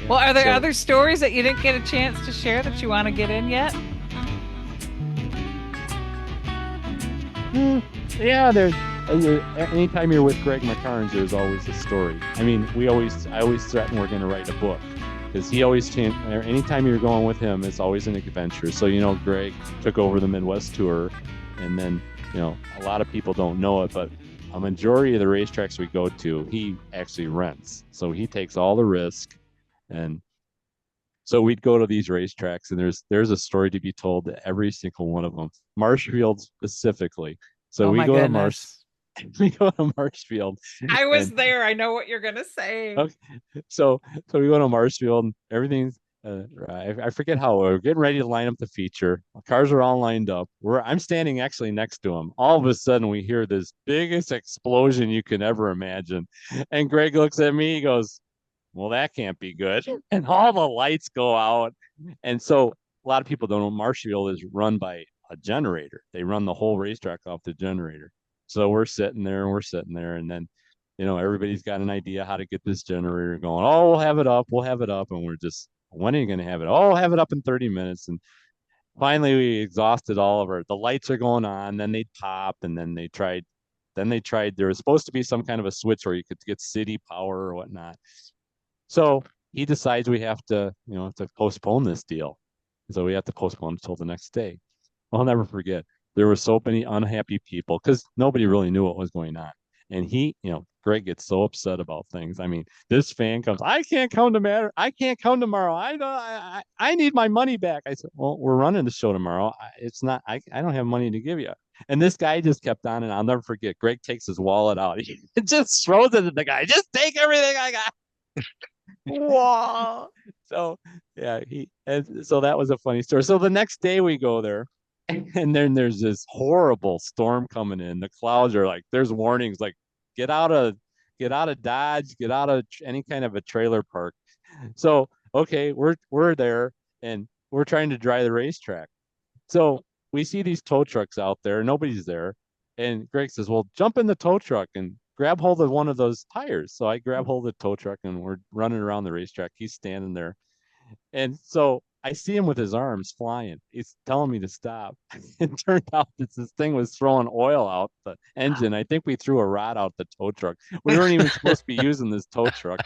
Well, are there So other stories that you didn't get a chance to share that you want to get in yet? mm, yeah, anytime you're with Greg McCarnes, there's always a story. I mean, I always threaten we're going to write a book because he always change. Anytime you're going with him, it's always an adventure. So Greg took over the Midwest tour, and then a lot of people don't know it, but a majority of the racetracks we go to, he actually rents. So he takes all the risk, and so we'd go to these racetracks, and there's a story to be told to every single one of them. Marshfield specifically. So Oh we my go to Marsh, goodness. we go to Marshfield, I was and there. I know what you're going to say. okay, so so we go to Marshfield, and everything's. I forget how we're getting ready to line up the feature. Cars are all lined up. I'm standing actually next to him. All of a sudden, we hear this biggest explosion you can ever imagine, and Greg looks at me. He goes, well, that can't be good. And all the lights go out. And so a lot of people don't know Marshfield is run by a generator. They run the whole racetrack off the generator. So we're sitting there, and then everybody's got an idea how to get this generator going. Oh, we'll have it up, and we're just, when are you going to have it? Oh, we'll have it up in 30 minutes. And finally, we exhausted all of our. The lights are going on, then they pop, and then they tried. There was supposed to be some kind of a switch where you could get city power or whatnot. So he decides we have to postpone this deal. So we have to postpone until the next day. I'll never forget. There were so many unhappy people because nobody really knew what was going on. And Greg gets so upset about things. I mean, this fan comes, I can't come tomorrow. I can't come tomorrow. I need my money back. I said, well, we're running the show tomorrow. It's not, I don't have money to give you. And this guy just kept on, and I'll never forget. Greg takes his wallet out. He just throws it at the guy. Just take everything I got. Whoa. So yeah, and so that was a funny story. So the next day we go there, and then there's this horrible storm coming in. The clouds are like, there's warnings like, get out of get out of Dodge, get out of any kind of a trailer park. So okay, we're there, and we're trying to dry the racetrack. So we see these tow trucks out there, nobody's there. And Greg says, well, jump in the tow truck and grab hold of one of those tires. So I grab hold of the tow truck, and we're running around the racetrack. He's standing there. And so I see him with his arms flying. He's telling me to stop. It turned out that this thing was throwing oil out the engine. I think we threw a rod out the tow truck. We weren't even supposed to be using this tow truck.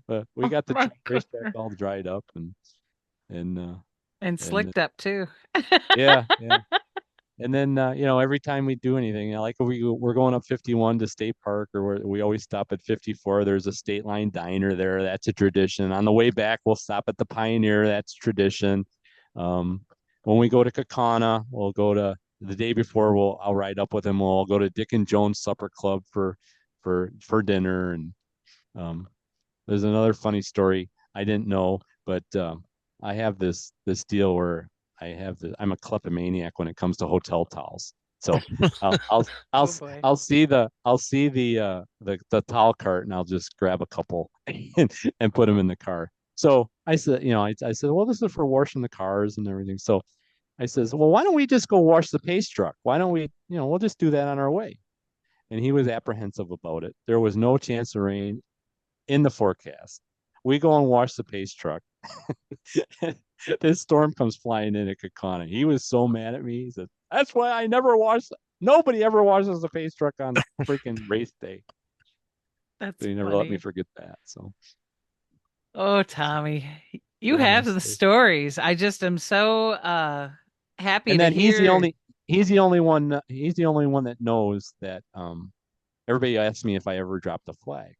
But we Oh got the my racetrack goodness. all dried up, and And and slicked up too. yeah, yeah. And then every time we do anything, like if we're going up 51 to State Park, or we always stop at 54. There's a State Line diner there. That's a tradition. On the way back, we'll stop at the Pioneer. That's tradition. When we go to Kakana, we'll go to the day before. I'll ride up with him. We'll go to Dick and Jones Supper Club for dinner. And um, there's another funny story I didn't know, but I have this deal where I'm a kleptomaniac when it comes to hotel towels. So I'll I'll I'll Oh boy. I'll see the towel cart, and I'll just grab a couple and put them in the car. So I said, I said, well, this is for washing the cars and everything. So I says, well, why don't we just go wash the paste truck? Why don't we, we'll just do that on our way. And he was apprehensive about it. There was no chance of rain in the forecast. We go and wash the paste truck. This storm comes flying in at Kakana. He was so mad at me. He said, that's why I never wash. Nobody ever washes a paste truck on freaking race day. So That's he never let me funny. forget that. So Oh, Tommy, you yeah. have the stories. I just am so happy And to then hear. he's the only one that knows that everybody asks me if I ever dropped a flag.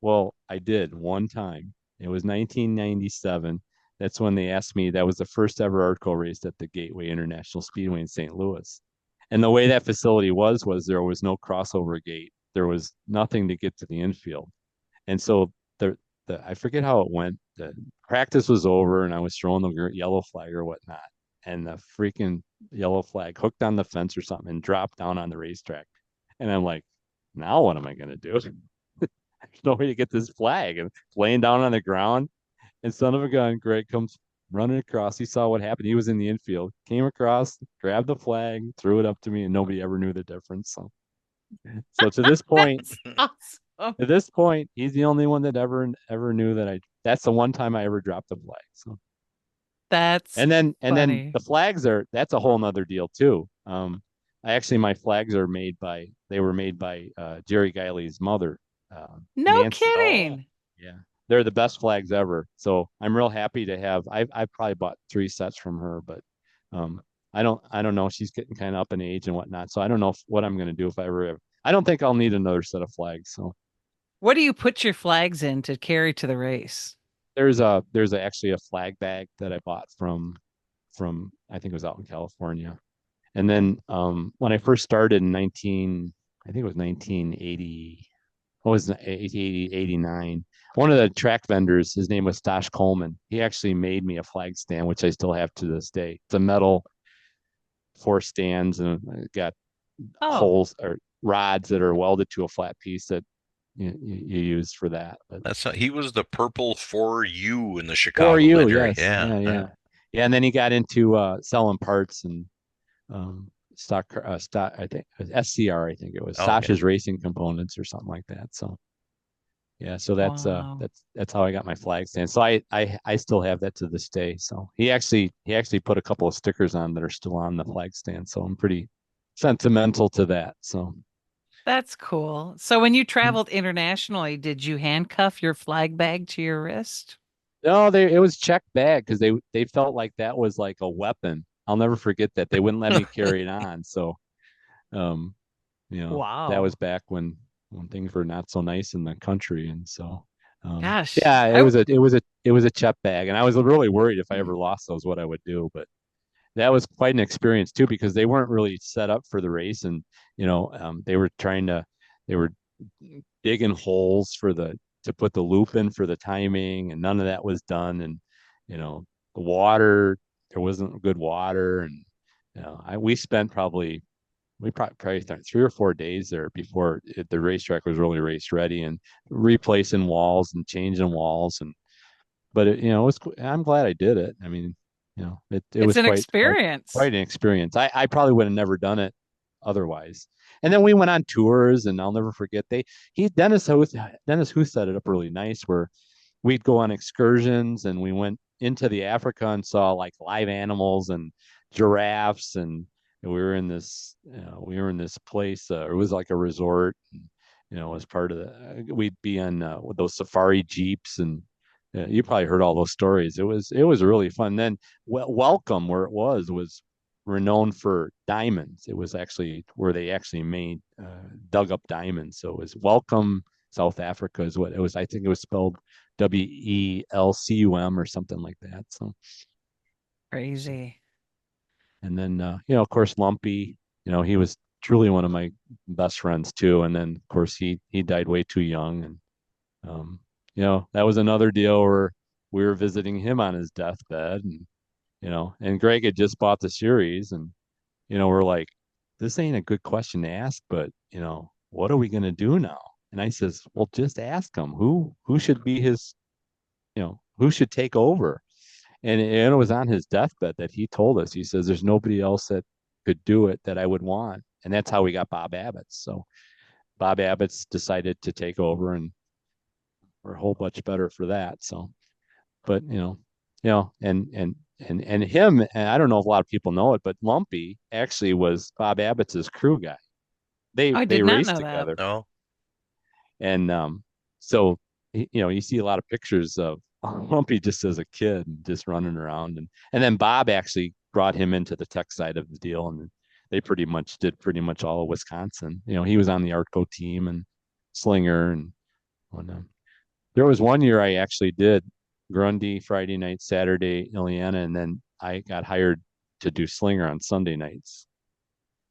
Well, I did one time. It was 1997. That's when they asked me. That was the first ever ARTCO race at the Gateway International Speedway in St. Louis. And the way that facility was there was no crossover gate. There was nothing to get to the infield. And so I forget how it went. The practice was over, and I was throwing the yellow flag or whatnot. And the freaking yellow flag hooked on the fence or something and dropped down on the racetrack. And I'm like, now what am I going to do? There's no way to get this flag, and laying down on the ground. And son of a gun, Greg comes running across. He saw what happened. He was in the infield, came across, grabbed the flag, threw it up to me, and nobody ever knew the difference. So to this point, That's awesome. At this point, he's the only one that ever knew that I. That's the one time I ever dropped the flag. So, That's and then funny. the flags are that's a whole nother deal too. I actually my flags are made by they were made by Jerry Guiley's mother, No Nancy. Oh, kidding. Yeah, they're the best flags ever. So I'm real happy to have. I've probably bought 3 sets from her, but um, I don't know. She's getting kind of up in age and whatnot, so I don't know what I'm going to do if I ever have. I don't think I'll need another set of flags. So What do you put your flags in to carry to the race? actually a flag bag that I bought from I think it was out in California. And then when I first started in 19, I think it was 1980, what was it, 80, 89. One of the track vendors, his name was Stosh Coleman. He actually made me a flag stand, which I still have to this day. It's a metal 4 stands and it got Oh, holes or rods that are welded to a flat piece that you use for that. But that's not, he was the purple for you in the for Chicago you, Ledger. yes, Yeah. yeah, Yeah. yeah, yeah. And then he got into selling parts and stock. I think it was SCR. I think it was Oh, yeah. Sasha's Racing Components or something like that. So yeah, so that's wow. that's how I got my flag stand. So I still have that to this day. So he actually put a couple of stickers on that are still on the flag stand. So I'm pretty sentimental to that. So That's cool. So when you traveled internationally, did you handcuff your flag bag to your wrist? no, it was checked bag because they felt like that was like a weapon. I'll never forget that. They wouldn't let me carry it on. So um, that was Wow. back when things were not so nice in the country. And so Gosh. yeah, I it was a check bag. And I was really worried if I ever lost those what I would do. But that was quite an experience too because they weren't really set up for the race and they were they were digging holes for the to put the loop in for the timing and none of that was done and the water there wasn't good water and we spent probably spent 3 or 4 days there before the racetrack was really race ready and replacing walls and changing walls and but it was I'm glad I did it. I mean, it it's was an quite experience. quite an experience. I probably would have never done it otherwise. And then we went on tours, and I'll never forget Dennis Huth set it up really nice where we'd go on excursions, and we went into the Africa and saw like live animals and giraffes, and we were in this place. It was like a resort. And, as part of we'd be on with those safari jeeps and you probably heard all those stories. It was really fun. Then Welcome, where it was renowned for diamonds. It was actually where they actually made dug up diamonds. So it was Welcome, South Africa is what it was. I think it was spelled WELCUM or something like that. So Crazy. and then of course Lumpy, he was truly one of my best friends too. And then of course he died way too young and um, that was another deal where we were visiting him on his deathbed and Greg had just bought the series and, we're like, this ain't a good question to ask, but what are we going to do now? And I says, well, just ask him who should be who should take over? And it was on his deathbed that he told us, he says, there's nobody else that could do it that I would want. And that's how we got Bob Abbott's. So Bob Abbott's decided to take over and we're a whole bunch better for that. So but and him, and I don't know if a lot of people know it, but Lumpy actually was Bob Abbott's crew guy. They I they did not raced know that. together, No. and so you see a lot of pictures of Lumpy just as a kid, just running around, and then Bob actually brought him into the tech side of the deal, and they pretty much did pretty much all of Wisconsin. He was on the Artco team and Slinger and whatnot. There was one year I actually did Grundy Friday night, Saturday, Ileana, and then I got hired to do Slinger on Sunday nights.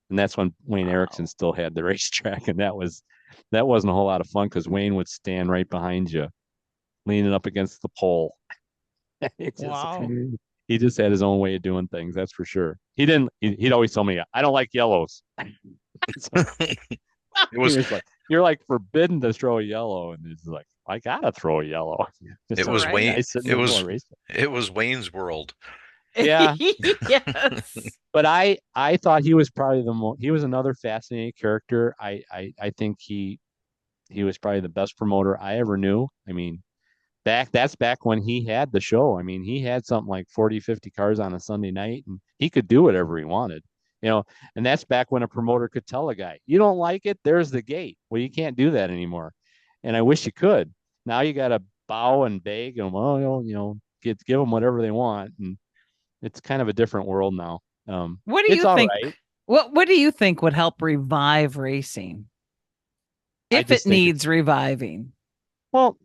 And that's when Wayne Erickson Wow. still had the racetrack, and that wasn't a whole lot of fun because Wayne would stand right behind you, leaning up against the pole. It just Wow. he just had his own way of doing things, that's for sure. He didn't. He'd always tell me, "I don't like yellows." So It he was was like, "You're like forbidden to throw a yellow," and it's like, "I gotta throw a yellow." it Just was a Right. Wayne guy sitting it in the middle of was a race. it was Wayne's World. Yeah, Yes. but I thought he was probably he was another fascinating character. I think he was probably the best promoter I ever knew. I mean, that's back when he had the show. I mean, he had something like 40, 50 cars on a Sunday night and he could do whatever he wanted, you know, and that's back when a promoter could tell a guy, you don't like it, there's the gate. Well, you can't do that anymore. And I wish you could. Now you got to bow and beg and, well, give them whatever they want. And it's kind of a different world now. What do It's you all think? right. What do you think would help revive racing I if it just think needs reviving? well,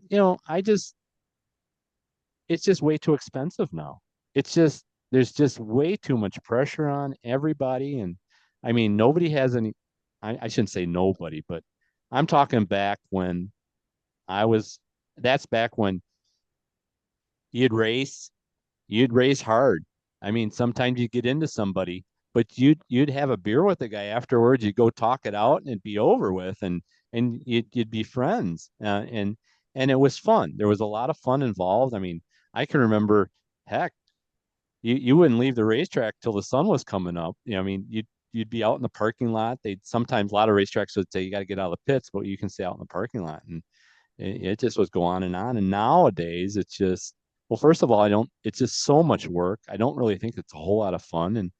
it's just way too expensive now. It's just there's just way too much pressure on everybody. And I mean, nobody has any, I shouldn't say nobody, but I'm talking back when I was, that's back when you'd race, you'd race hard. I mean, sometimes you get into somebody, but you'd have a beer with the guy afterwards. You'd go talk it out and it'd be over with, and you'd be friends, and it was fun. There was a lot of fun involved. I mean, I can remember, heck, you wouldn't leave the racetrack till the sun was coming up. I mean, you'd be out in the parking lot. They'd sometimes a lot of racetracks would say you got to get out of the pits, but you can stay out in the parking lot, and it just was go on and on. And nowadays, it's just well, first of all, I don't. It's just so much work. I don't really think it's a whole lot of fun, and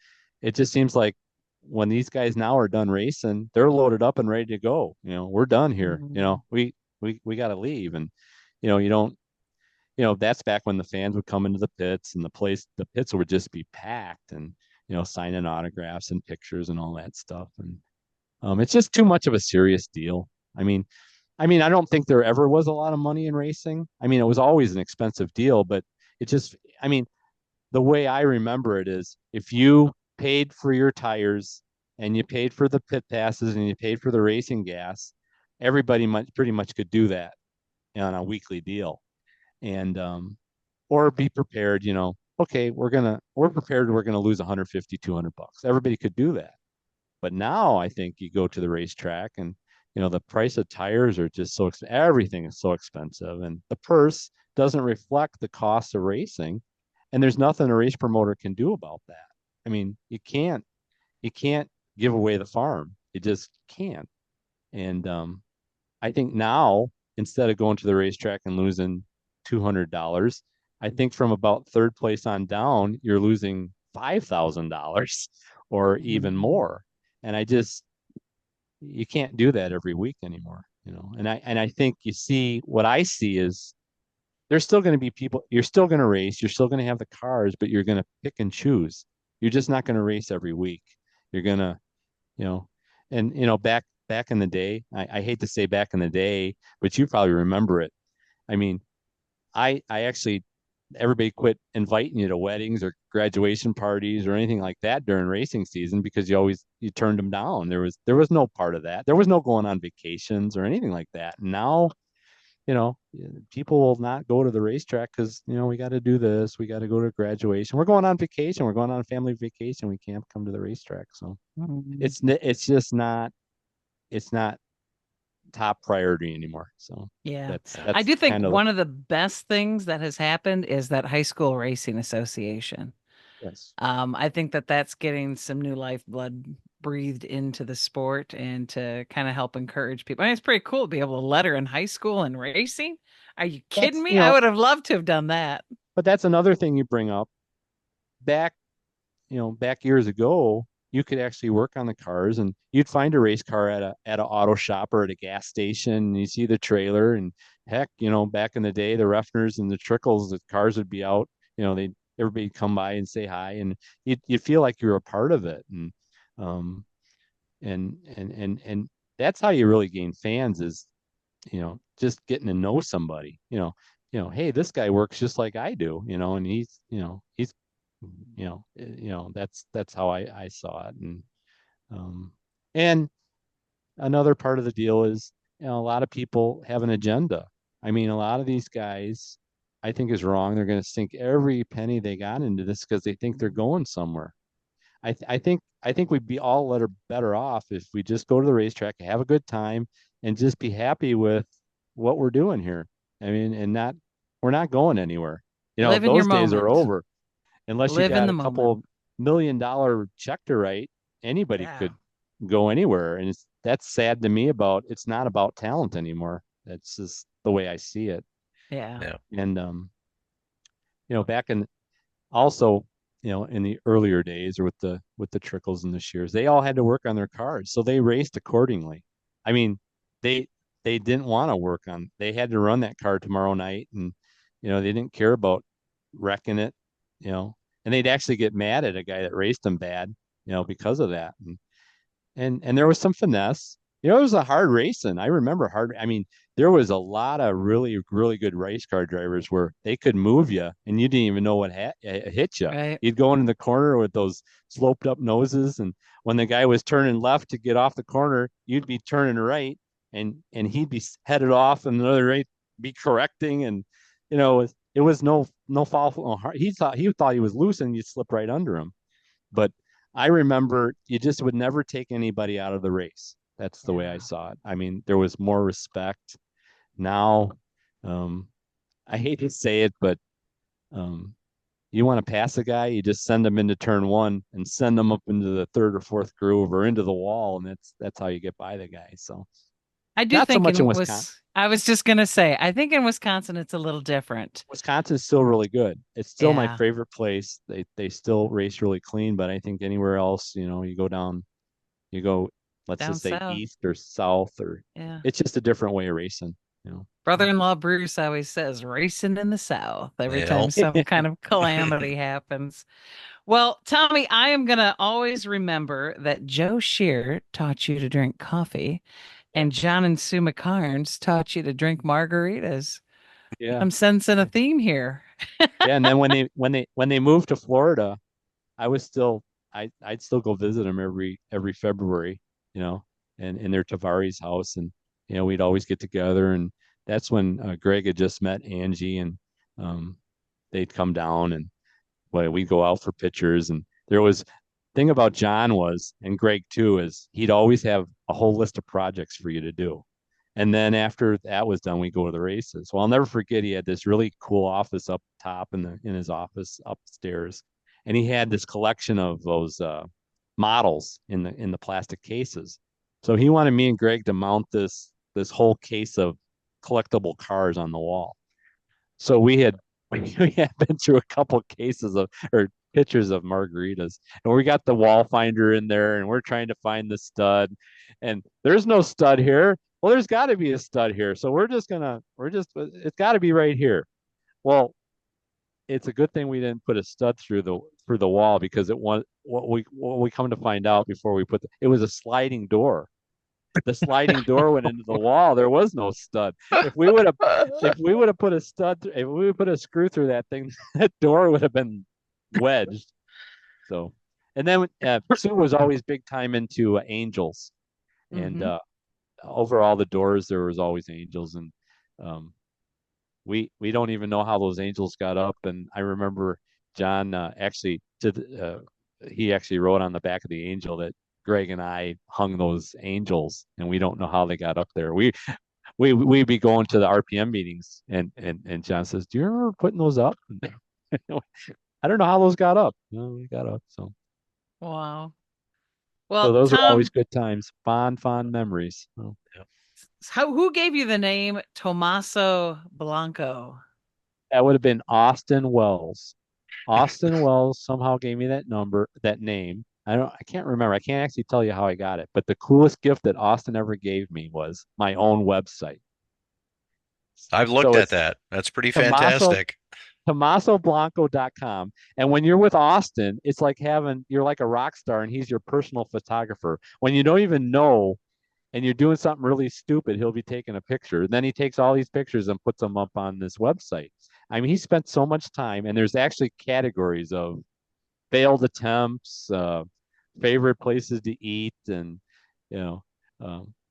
it just seems like when these guys now are done racing, they're loaded up and ready to go. We're done here. Mm. We got to leave, and you don't that's back when the fans would come into the pits and the pits would just be packed and, signing autographs and pictures and all that stuff. And it's just too much of a serious deal. I mean, I don't think there ever was a lot of money in racing. I mean, it was always an expensive deal, but it just, I mean, the way I remember it is if you paid for your tires and you paid for the pit passes and you paid for the racing gas, everybody pretty much could do that on a weekly deal. And or be prepared, okay, we're prepared, we're gonna lose 150, $200. Everybody could do that. But now I think you go to the racetrack and the price of tires are just everything is so expensive, and the purse doesn't reflect the cost of racing, and there's nothing a race promoter can do about that. I mean, you can't give away the farm. You just can't. And I think now, instead of going to the racetrack and losing $200, I think from about third place on down, you're losing $5,000 or even Mhm. more. And you can't do that every week anymore. And I think what I see is there's still going to be people, you're still going to race, you're still going to have the cars, but you're going to pick and choose. You're just not going to race every week. You're going to, you know, and back in the day, I hate to say back in the day, but you probably remember it. I mean, I actually everybody quit inviting you to weddings or graduation parties or anything like that during racing season because you turned them down. There was no part of that. There was no going on vacations or anything like that. Now, you know, people will not go to the racetrack because we got to do this. We got to go to graduation. We're going on vacation. We're going on a family vacation. We can't come to the racetrack. So Mhm. it's just not it's not top priority anymore. So Yeah. that's I that's do think kind of one of the best things that has happened is that high school racing association. yes. I think that that's getting some new lifeblood breathed into the sport and to kind of help encourage people. I mean, it's pretty cool to be able to letter in high school and racing. Are you kidding That's me? I would have loved to have done that. but that's another thing you bring up. Back back years ago, you could actually work on the cars and you'd find a race car at a auto shop or at a gas station and you see the trailer and heck, back in the day, the Refners and the Trickles, the cars would be out, they everybody come by and say hi and you'd feel like you're a part of it. Um and that's how you really gain fans is, just getting to know somebody, hey, this guy works just like I do, and he's that's how I saw it. Um, and another part of the deal is, a lot of people have an agenda. I mean, a lot of these guys, I think is wrong. They're going to sink every penny they got into this because they think they're going somewhere. I think we'd be all better off if we just go to the racetrack, have a good time, and just be happy with what we're doing here. I mean, and not we're not going anywhere. Live in your Those days are moment. over unless you Live in got the a moment. couple $1 million check to write. Anybody Yeah. could go anywhere, and that's sad to me about it's not about talent anymore. That's just the way I see it. Yeah. Yeah. And back in also, in the earlier days or with the Trickles and the Shears, they all had to work on their cars, so they raced accordingly. I mean, they they didn't want to work on. They had to run that car tomorrow night, and they didn't care about wrecking it. And they'd actually get mad at a guy that raced them bad, because of that. And there was some finesse. It was a hard racing. I remember hard. I mean, there was a lot of really, really good race car drivers where they could move you and you didn't even know what hit you. Right. You'd go into the corner with those sloped up noses, and when the guy was turning left to get off the corner, you'd be turning right, and he'd be headed off, and another right be correcting, and it was no foul. No hard. He thought he was loose, and you'd slip right under him. But I remember you just would never take anybody out of the race. That's the way I Yeah. saw it. I mean, there was more respect. Now, um, I hate to say it, but um, you want to pass a guy, you just send them into turn one and send them up into the third or fourth groove or into the wall, and that's how you get by the guy. So I do not so think much in in Wisconsin. was I was just gonna say, I think in Wisconsin it's a little different. Wisconsin's still really good. It's still my Yeah. favorite place. They still race really clean, but I think anywhere else, you go down you go, let's Down just say south. east or south, or Yeah. it's just a different way of racing. Brother-in-law Bruce always says racing in the South every Well, time some kind of calamity happens. Well, Tommy, I am gonna always remember that Joe Shear taught you to drink coffee and John and Sue McCarnes taught you to drink margaritas. Yeah. I'm sensing a theme here. Yeah. And then when they moved to Florida, I was still I'd still go visit them every February, you know, and in their Tavares house, and we'd always get together, and that's when Greg had just met Angie, and um, they'd come down, and well, we'd go out for pictures, and there was thing about John was, and Greg too, is he'd always have a whole list of projects for you to do. And then after that was done, we go to the races. Well, I'll never forget he had this really cool office up top in his office upstairs, and he had this collection of those models in the plastic cases. So he wanted me and Greg to mount this whole case of collectible cars on the wall. So we had been through a couple cases of or pictures of margaritas, and we got the wall finder in there, and we're trying to find the stud, and there's no stud here. Well, there's got to be a stud here, so it's got to be right here. Well, it's a good thing we didn't put a stud through the wall, because what we come to find out before it was a sliding door. The sliding door went into the wall. There was no stud. If we would have put a stud, if we would put a screw through that thing, that door would have been wedged. So, and then Sue was always big time into angels, and Hmm. over all the doors there was always angels, and um, we don't even know how those angels got up. And I remember John he actually wrote on the back of the angel that Greg and I hung those angels, and we don't know how they got up there. We'd be going to the RPM meetings, and John says, "Do you remember putting those up?" I don't know how those got up. No, we got up. Wow. So Well, those are always Tom, good times, fond memories. So who gave you the name Tomaso Blanco? that would have been Austin Wells. Austin Wells somehow gave me that name. I can't remember. I can't actually tell you how I got it, but the coolest gift that Austin ever gave me was my own website. I've looked So at it's that. That's pretty Tomaso fantastic. TomasoBlanco.com. And when you're with Austin, it's like you're like a rock star, and he's your personal photographer. When you don't even know and you're doing something really stupid, he'll be taking a picture. And then he takes all these pictures and puts them up on this website. I mean, he spent so much time, and there's actually categories of failed attempts, favorite places to eat, and you know,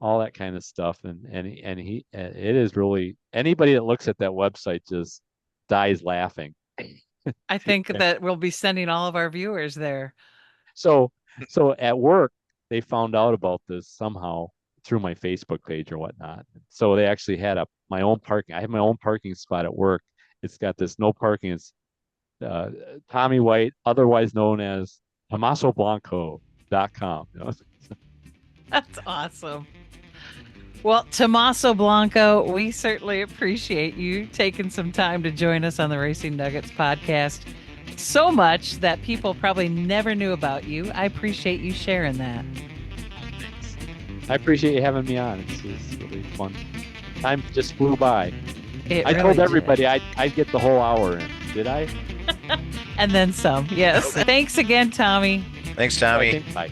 all that kind of stuff. It is really, anybody that looks at that website just dies laughing. I think that we'll be sending all of our viewers there. So, so at work, they found out about this somehow through my Facebook page or whatnot. So they actually had my own parking. I have my own parking spot at work. It's got this no parking. It's uh, Tommy White, otherwise known as TomasoBlanco.com. That's awesome. Well, Tommaso Blanco, we certainly appreciate you taking some time to join us on the Racing Nuggets podcast. So much that people probably never knew about you. I appreciate you sharing that. I appreciate you having me on. It's really fun. Time just flew by. I Really told did. everybody I'd get the whole hour in. Did I? And then some. Yes. Thanks again, Tommy. Thanks, I Tommy. think- Bye.